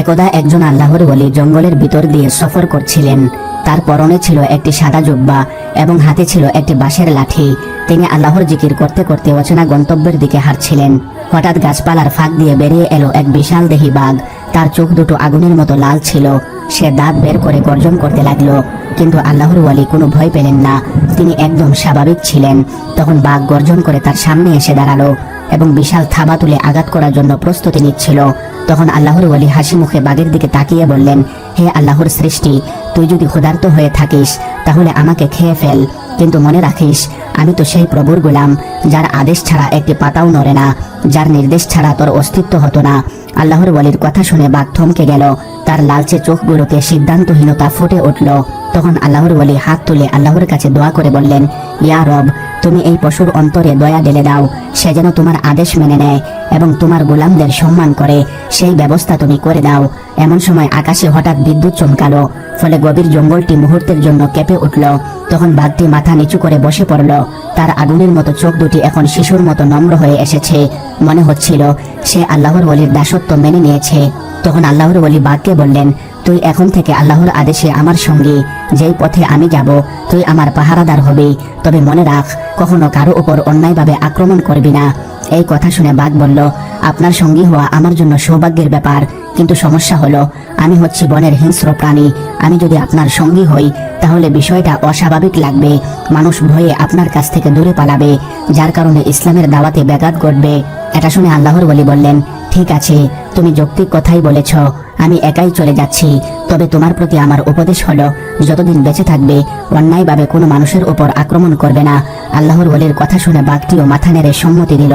একদা একজন আল্লাহর ওলি জঙ্গলের ভিতর দিয়ে সফর করছিলেন। তার পরনে ছিল একটি সাদা জুব্বা এবং হাতে ছিল একটি বাঁশের লাঠি। তিনি আল্লাহর জিকির করতে করতে অচেনা গন্তব্যের দিকে হাঁটছিলেন। হঠাৎ গাছপালার ফাঁক দিয়ে বেরিয়ে এলো এক বিশাল দেহী বাঘ। তার চোখ দুটো আগুনের মতো লাল ছিল। সে দাঁত বের করে গর্জন করতে লাগলো, কিন্তু আল্লাহর ওয়ালি কোনো ভয় পেলেন না। তিনি একদম স্বাভাবিক ছিলেন। তখন বাঘ গর্জন করে তার সামনে এসে দাঁড়ালো এবং বিশাল থাবা তুলে আঘাত করার জন্য প্রস্তুতি নিচ্ছিল। তখন আল্লাহর ওয়ালি হাসি মুখে বাঘের দিকে তাকিয়ে বললেন, হে আল্লাহর সৃষ্টি, তুই যদি ক্ষুধার্ত হয়ে থাকিস তাহলে আমাকে খেয়ে ফেল, কিন্তু মনে রাখিস আমি তো সেই প্রভুর গোলাম যার আদেশ ছাড়া একটি পাতাও নড়ে না, যার নির্দেশ ছাড়া তোর অস্তিত্ব হতো না। আল্লাহর ওয়ালির কথা শুনে বাঘ থমকে গেল। তার লালচে চোখগুলোতে সিদ্ধান্তহীনতা ফুটে উঠল। তখন আল্লাহর ওয়ালি হাত তুলে আল্লাহর কাছে দোয়া করে বললেন, ইয়া রব, তুমি এই পশুর অন্তরে দয়া ঢেলে দাও, সে যেন তোমার আদেশ মেনে নেয় এবং তোমার গোলামদের সম্মান করে, সেই ব্যবস্থা তুমি করে দাও। এমন সময় আকাশে হঠাৎ বিদ্যুৎ চমকালো, ফলে গভীর জঙ্গলটি মুহূর্তের জন্য কেঁপে উঠল। তখন বাঘটি মাথা নিচু করে বসে পড়ল। তার আগুনের মতো চোখ দুটি এখন শিশুর মতো নম্র হয়ে এসেছে। মনে হচ্ছিল সে আল্লাহর ওয়ালির দাসত্ব মেনে নিয়েছে। তখন আল্লাহর ওয়ালি বাঘকে বললেন, তুই এখন থেকে আল্লাহর আদেশে আমার সঙ্গী। যেই পথে আমি যাব তুই আমার পাহারাদার হবি, তবে মনে রাখ কখনো কারো উপর অন্যায়ভাবে আক্রমণ করবি না। এই কথা শুনে বাঘ বলল, আপনার সঙ্গী হওয়া আমার জন্য সৌভাগ্যের ব্যাপার, কিন্তু সমস্যা হলো আমি হচ্ছি বনের হিংস্র প্রাণী। আমি যদি আপনার সঙ্গী হই তাহলে বিষয়টা অস্বাভাবিক লাগবে। মানুষ ভয়ে আপনার কাছ থেকে দূরে পালাবে, যার কারণে ইসলামের দাওয়াতে ব্যাঘাত ঘটবে। এটা শুনে আল্লাহর ওয়ালি বললেন, ঠিক আছে, তুমি যৌক্তিক কথাই বলেছ, আমি একাই চলে যাচ্ছি। তবে তোমার প্রতি আমার উপদেশ হলো, যতদিন বেঁচে থাকবে অন্যায়ভাবে কোনো মানুষের উপর আক্রমণ করবে না। আল্লাহর ওয়ালির কথা শুনে বাঘটিও মাথা নেড়ে সম্মতি দিল।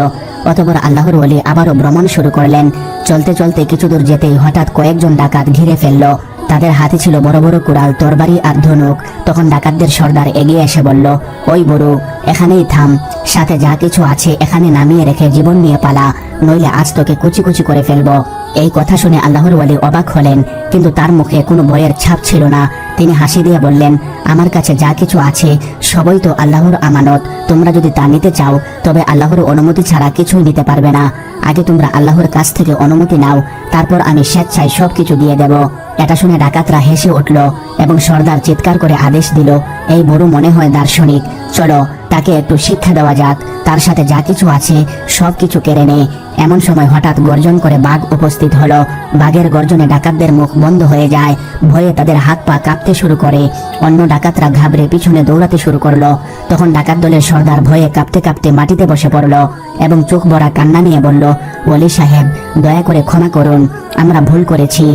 অতঃপর আল্লাহর ওয়ালি আবারও ভ্রমণ শুরু করলেন। চলতে চলতে কিছু দূর যেতেই হঠাৎ কয়েকজন ডাকাত ঘিরে ফেলল। তাদের হাতে ছিল বড় বড় কুড়াল, তরবারি আর ধনুক। তখন ডাকাতদের সর্দার এগিয়ে এসে বলল, ওই বুড়ো, এখানেই থাম, সাথে যা কিছু আছে এখানে নামিয়ে রেখে জীবন নিয়ে পালা, নইলে আজ তোকে কুচি কুচি করে ফেলবো। এই কথা শুনে আল্লাহর ওয়ালি অবাক হলেন, কিন্তু তার মুখে কোনো ভয়ের ছাপ ছিল না। তিনি হাসি দিয়ে বললেন, আমার কাছে যা কিছু আছে সবই তো আল্লাহর আমানত। তোমরা যদি তা নিতে চাও তবে আল্লাহর অনুমতি ছাড়া কিছুই নিতে পারবে না। আগে তোমরা আল্লাহর কাছ থেকে অনুমতি নাও, তারপর আমি স্বেচ্ছায় সবকিছু দিয়ে দেব। এটা শুনে ডাকাতরা হেসে উঠল এবং সর্দার চিৎকার করে আদেশ দিল, এই বুড়ো মনে হয় দার্শনিক, চলো তাকে একটু শিক্ষা দেওয়া যাক, তার সাথে যা কিছু আছে সবকিছু কেড়ে নে। এমন সময় হঠাৎ গর্জন করে বাঘ উপস্থিত হলো। বাঘের গর্জনে ডাকাতদের মুখ বন্ধ হয়ে যায়। ভয়ে তাদের হাত পা কাঁপতে শুরু করে। অন্য ডাকাতরা ঘাবড়ে পিছনে দৌড়াতে শুরু করলো। তখন ডাকাত দলের সর্দার ভয়ে কাঁপতে কাঁপতে মাটিতে বসে পড়ল এবং চোখ ভরা কান্না নিয়ে বলল, ওলি সাহেব, দয়া করে ক্ষমা করুন, আমরা ভুল করেছি।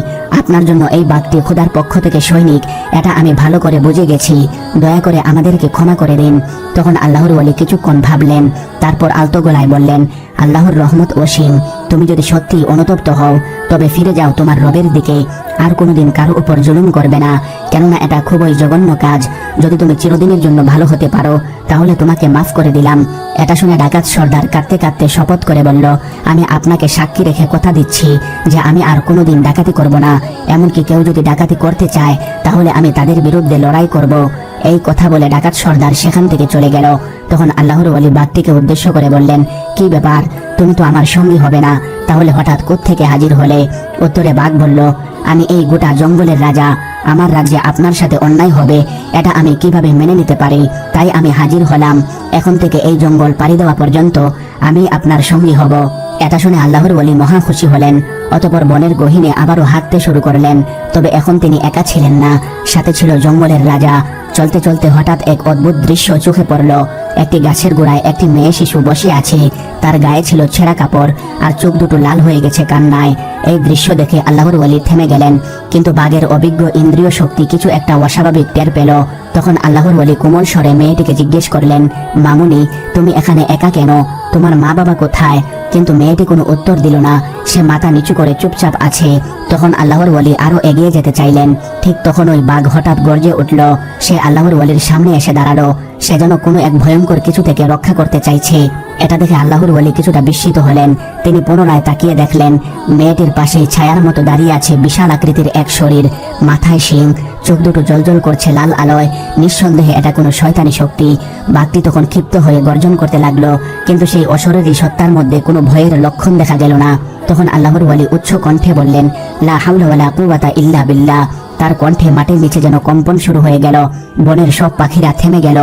আপনার জন্য এই বাঘটি খোদার পক্ষ থেকে সৈনিক, এটা আমি ভালো করে বুঝে গেছি, দয়া করে আমাদেরকে ক্ষমা করে দিন। তখন আল্লাহর ওয়ালি কিছুক্ষণ ভাবলেন, তারপর আলতো গলায় বললেন, আল্লাহর রহমত অসীম, তুমি যদি সত্যি অনুতপ্ত হও তবে ফিরে যাও তোমার রবের দিকে। আর কোনোদিন কারো উপর জুলুম করবে না, কেননা এটা খুবই জঘন্য কাজ। যদি তুমি চিরদিনের জন্য ভালো হতে পারো তাহলে তোমাকে মাফ করে দিলাম। এটা শুনে ডাকাত সর্দার কাঁদতে কাঁদতে শপথ করে বলল, আমি আপনাকে সাক্ষী রেখে কথা দিচ্ছি যে আমি আর কোনোদিন ডাকাতি করব না। এমনকি কেউ যদি ডাকাতি করতে চায় তাহলে আমি তাদের বিরুদ্ধে লড়াই করব। এই কথা বলে ডাকাত সর্দার সেখান থেকে চলে গেল। তখন আল্লাহর ওয়ালি বাঘটিকে উদ্দেশ্য করে বললেন, কি ব্যাপার, তুমি তো আমার সঙ্গী হবে না, তাহলে হঠাৎ কোত্থেকে হাজির হলে? উত্তরে বাঘ বলল, আমি এই গোটা জঙ্গলের রাজা, আমার রাজ্যে আপনার সাথে অন্যায় হবে এটা আমি কিভাবে মেনে নিতে পারি, তাই আমি হাজির হলাম। এখন থেকে এই জঙ্গল পাড়ি দেওয়া পর্যন্ত আমি আপনার সঙ্গী হব। এটা শুনে আল্লাহর ওয়ালি মহা খুশি হলেন। অতঃপর বনের গহীনে আবারও হাঁটতে শুরু করলেন। তবে এখন তিনি একা ছিলেন না, সাথে ছিল জঙ্গলের রাজা। চলতে চলতে হঠাৎ এক অদ্ভুত দৃশ্য চোখে পড়ল। একটি গাছের গোড়ায় একটি মেয়ে শিশু বসে আছে। তার গায়ে ছিল ছেঁড়া কাপড় আর চোখ দুটো লাল হয়ে গেছে কান্নায়। এই দৃশ্য দেখে আল্লাহর ওয়ালি থেমে গেলেন, কিন্তু বাঘের অভিজ্ঞ ইন্দ্রিয় শক্তি কিছু একটা অস্বাভাবিক টের পেল। তখন আল্লাহর ওয়ালি কোমল স্বরে মেয়েটিকে জিজ্ঞেস করলেন, মামুনি, তুমি এখানে একা কেন? তোমার মা বাবা কোথায়? কিন্তু মেয়েটি কোনো উত্তর দিল না, সে মাথা নিচু করে চুপচাপ আছে। তখন আল্লাহর ওয়ালি আরো এগিয়ে যেতে চাইলেন। ঠিক তখন ওই বাঘ হঠাৎ গর্জে উঠল। সে আল্লাহর ওয়ালির সামনে এসে দাঁড়ালো। সে যেন কোনো এক ভয়ঙ্কর কিছু থেকে রক্ষা করতে চাইছে। এটা দেখে আল্লাহর ওয়ালি কিছুটা বিস্মিত হলেন। তিনি পুনরায় তাকিয়ে দেখলেন মেয়েটির পাশে ছায়ার মতো দাঁড়িয়ে আছে বিশাল আকৃতির এক শরীর, মাথায় শিং, চোখ দুটো জলজল করছে লাল আলোয়। নিঃসন্দেহে এটা কোনো শয়তানি শক্তি। বাঘটি তখন ক্ষিপ্ত হয়ে গর্জন করতে লাগলো, কিন্তু সেই অশরীরী সত্তার মধ্যে কোনো ভয়ের লক্ষণ দেখা গেল না। তখন আল্লাহর ওয়ালি উচ্চ কণ্ঠে বললেন, লা হাওলা ওয়ালা কুওয়াতা ইল্লা বিল্লাহ। তার কণ্ঠে মাটির নিচে যেন কম্পন শুরু হয়ে গেল। বনের সব পাখিরা থেমে গেল,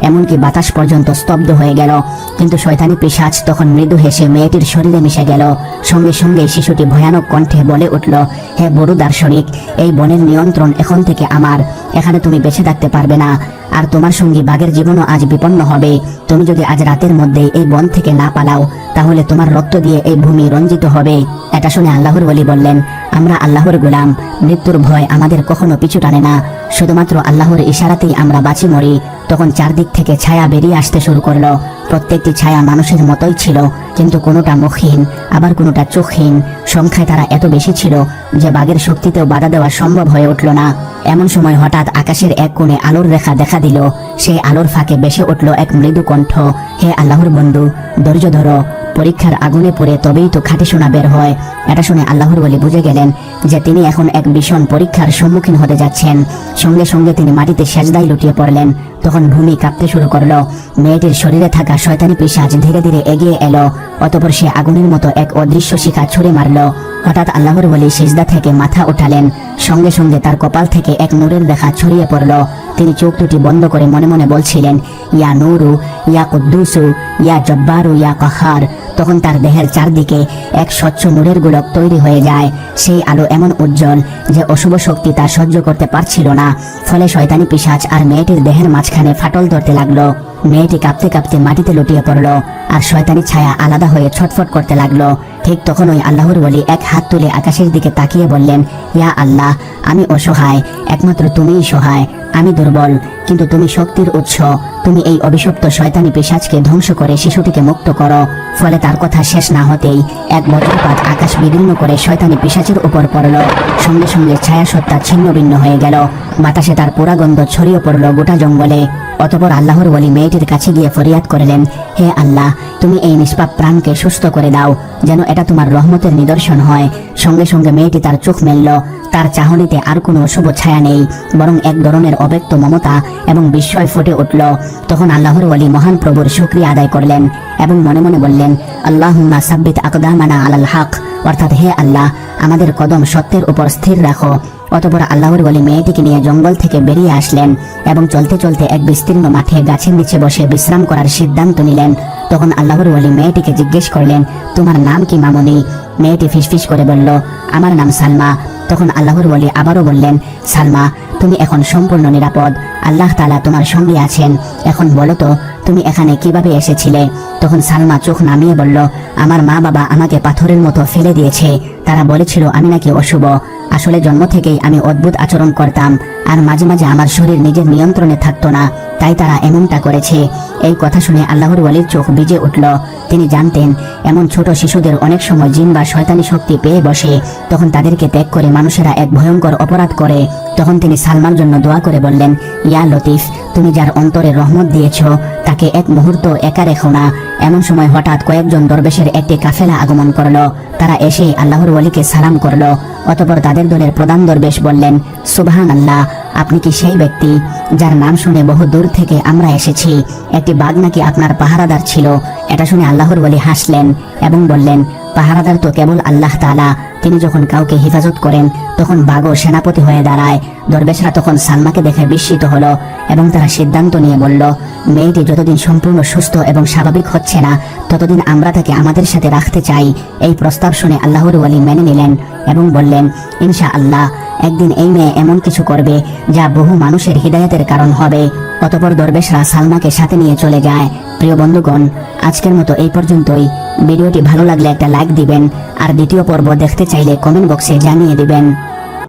এমনকি বাতাস পর্যন্ত স্তব্ধ হয়ে গেল। কিন্তু শয়তানি পিশাচ তখন মৃদু হেসে মেয়েটির শরীরে মিশে গেল। সঙ্গে সঙ্গে শিশুটি ভয়ানক কণ্ঠে বলে উঠল, হে বড় দার্শনিক, এই বনের নিয়ন্ত্রণ এখন থেকে আমার। এখানে তুমি বেঁচে থাকতে পারবে না, আর তোমার সঙ্গী বাঘের জীবনও আজ বিপন্ন হবে। তুমি যদি আজ রাতের মধ্যে এই বন থেকে না পালাও, তাহলে তোমার রক্ত দিয়ে এই ভূমি রঞ্জিত হবে। এটা শুনে আল্লাহর ওলি বললেন, আমরা আল্লাহর গোলাম, মৃত্যুর ভয় আমাদের কখনো পিছু টানে না। শুধুমাত্র আল্লাহর ইশারাতেই আমরা বাঁচি মরি। তখন চারদিক থেকে ছায়া বেরিয়ে আসতে শুরু করলো। প্রত্যেকটি ছায়া মানুষের মতোই ছিল, কিন্তু কোনোটা মুখহীন, আবার কোনোটা চোখহীন। সংখ্যায় তারা এত বেশি ছিল যে বাঘের শক্তিতেও বাধা দেওয়া সম্ভব হয়ে উঠল না। এমন সময় হঠাৎ আকাশের এক কোণে আলোর রেখা দেখা দিল। সেই আলোর ফাঁকে ভেসে উঠল এক মৃদু কণ্ঠ, হে আল্লাহর বন্ধু, ধৈর্য ধরো, পরীক্ষার আগুনে পড়ে তবেই তো খাঁটি সোনা বের হয়। এটা শুনে আল্লাহর ওলি বুঝে গেলেন যে তিনি এখন এক ভীষণ পরীক্ষার সম্মুখীন হতে যাচ্ছেন। সঙ্গে সঙ্গে তিনি মাটিতে সেজদায় লুটিয়ে পড়লেন। তখন ভূমি কাঁপতে শুরু করলো। মেয়েটির শরীরে থাকা শয়তানি পিশাচ ধীরে ধীরে এগিয়ে এলো। অতঃপর সে আগুনের মতো এক অদৃশ্য শিখা ছুঁড়ে মারল। হঠাৎ আল্লাহর ওলি সিজদা থেকে মাথা উঠালেন। সঙ্গে সঙ্গে তার কপাল থেকে এক নূরের রেখা ছড়িয়ে পড়ল। তিনি চোখ দুটি বন্ধ করে মনে মনে বলছিলেন, ইয়া নূরু, ইয়া কুদ্দুসু, ইয়া জব্বারু, ইয়া কাহার। তখন তার দেহের চারদিকে এক স্বচ্ছ নূরের গোলক তৈরি হয়ে যায়। সেই আলো এমন উজ্জ্বল যে অশুভ শক্তি তা সহ্য করতে পারছিল না। ফলে শয়তানি পিশাচ আর মেয়েটির দেহের মাঝখানে ফাটল ধরতে লাগলো। মেয়েটি কাঁপতে কাঁপতে মাটিতে লুটিয়ে পড়ল, আর শয়তানি ছায়া আলাদা হয়ে ছটফট করতে লাগলো। ঠিক তখনই আল্লাহর ওলি এক হাত তুলে আকাশের দিকে তাকিয়ে বললেন, ইয়া আল্লাহ, আমি অসহায়, একমাত্র তুমিই সহায়। আমি দুর্বল, কিন্তু তুমি শক্তির উৎস। তুমি এই অভিশপ্ত শয়তানি পিশাচকে ধ্বংস করে শিশুটিকে মুক্ত করো। ফলে তার কথা শেষ না হতেই এক বজ্রপাত আকাশ বিদীর্ণ করে শয়তানি পিশাচের উপর পড়ল। সঙ্গে সঙ্গে ছায়া সত্তা ছিন্ন ভিন্ন হয়ে গেল। বাতাসে তার পোড়া গন্ধ ছড়িয়ে পড়ল গোটা জঙ্গলে। অতঃপর আল্লাহর ওলি মেয়েটির কাছে গিয়ে ফরিয়াদ করলেন, হে আল্লাহ, তুমি এই নিষ্পাপ প্রাণকে সুস্থ করে দাও, যেন এটা তোমার রহমতের নিদর্শন হয়। সঙ্গে সঙ্গে মেয়েটি তার চোখ মেলল। তার চাহনিতে আর কোনো অশুভ ছায়া নেই, বরং এক ধরনের অব্যক্ত মমতা এবং বিস্ময় ফুটে উঠল। তখন আল্লাহর ওলি মহান প্রভুর শুকরিয়া আদায় করলেন এবং মনে মনে বললেন, আল্লাহুম্মা সাব্বিত আকদামানা আলাল হক, অর্থাৎ হে আল্লাহ, আমাদের কদম সত্যের উপর স্থির রাখো। অতঃপর আল্লাহর ওলি মেয়েটিকে নিয়ে জঙ্গল থেকে বেরিয়ে আসলেন এবং চলতে চলতে এক বিস্তীর্ণ মাঠে গাছের নিচে বসে বিশ্রাম করার সিদ্ধান্ত নিলেন। তখন আল্লাহর ওলি মেয়েটিকে জিজ্ঞেস করলেন, তোমার নাম কি মামুনি? মেয়েটি ফিসফিস করে বলল, আমার নাম সালমা। তখন আল্লাহর ওলি আবারও বললেন, সালমা, তুমি এখন সম্পূর্ণ নিরাপদ। আল্লাহ তাআলা তোমার সঙ্গে আছেন। এখন বলো তো, তুমি এখানে কিভাবে এসেছিলে? তখন সালমা চোখ নামিয়ে বলল, আমার মা বাবা আমাকে পাথরের মতো ফেলে দিয়েছে। তারা বলেছিল আমি নাকি অশুভ। আসলে জন্ম থেকেই আমি অদ্ভুত আচরণ করতাম, আর মাঝে মাঝে আমার শরীর নিজের নিয়ন্ত্রণে থাকতো না, তাই তারা এমনটা করেছে। এই কথা শুনে আল্লাহর ওলির চোখ ভিজে উঠল। তিনি জানতেন এমন ছোট শিশুদের অনেক সময় জিন বা শয়তানি শক্তি পেয়ে বসে। তখন তাদেরকে ত্যাগ করে মানুষেরা এক ভয়ঙ্কর অপরাধ করে। তখন তিনি সালমার জন্য দোয়া করে বললেন, ইয়া লতিফ, তুমি যার অন্তরে রহমত দিয়েছ, তাকে এক মুহূর্ত একা রেখো না। এমন সময় হঠাৎ কয়েকজন দরবেশের একটি কাফেলা আগমন করলো। তারা এসে আল্লাহর ওলিকে সালাম করলো। অতঃপর তাদের দলের প্রধান দরবেশ বললেন, সুবহানাল্লাহ, আপনি কি সেই ব্যক্তি যার নাম শুনে বহু দূর থেকে আমরা এসেছি? একটি বাঘ নাকি আপনার পাহারাদার ছিল? এটা শুনে আল্লাহর ওলি হাসলেন এবং বললেন, পাহারাদার তো কেবল আল্লাহ তাআলা। তিনি যখন কাউকে হেফাজত করেন তখন বাঘও সেনাপতি হয়ে দাঁড়ায়। দরবেশরা তখন সালমাকে দেখে বিস্মিত হলো এবং তারা সিদ্ধান্ত নিয়ে বলল, মেয়েটি যতদিন সম্পূর্ণ সুস্থ এবং স্বাভাবিক হচ্ছে না, ততদিন আমরা তাকে আমাদের সাথে রাখতে চাই। এই প্রস্তাব শুনে আল্লাহর ওলি মেনে নিলেন এবং বললেন, ইনশাআল্লাহ, একদিন এই মেয়ে এমন কিছু করবে যা বহু মানুষের হিদায়াতের কারণ হবে। অতঃপর দরবেশরা সালমাকে সাথে নিয়ে চলে যায়। প্রিয় বন্ধুগণ, আজকের মতো এই পর্যন্তই। ভিডিওটি ভালো লাগলে একটা লাইক দিবেন, আর দ্বিতীয় পর্ব দেখতে চাইলে কমেন্ট বক্সে জানিয়ে দিবেন।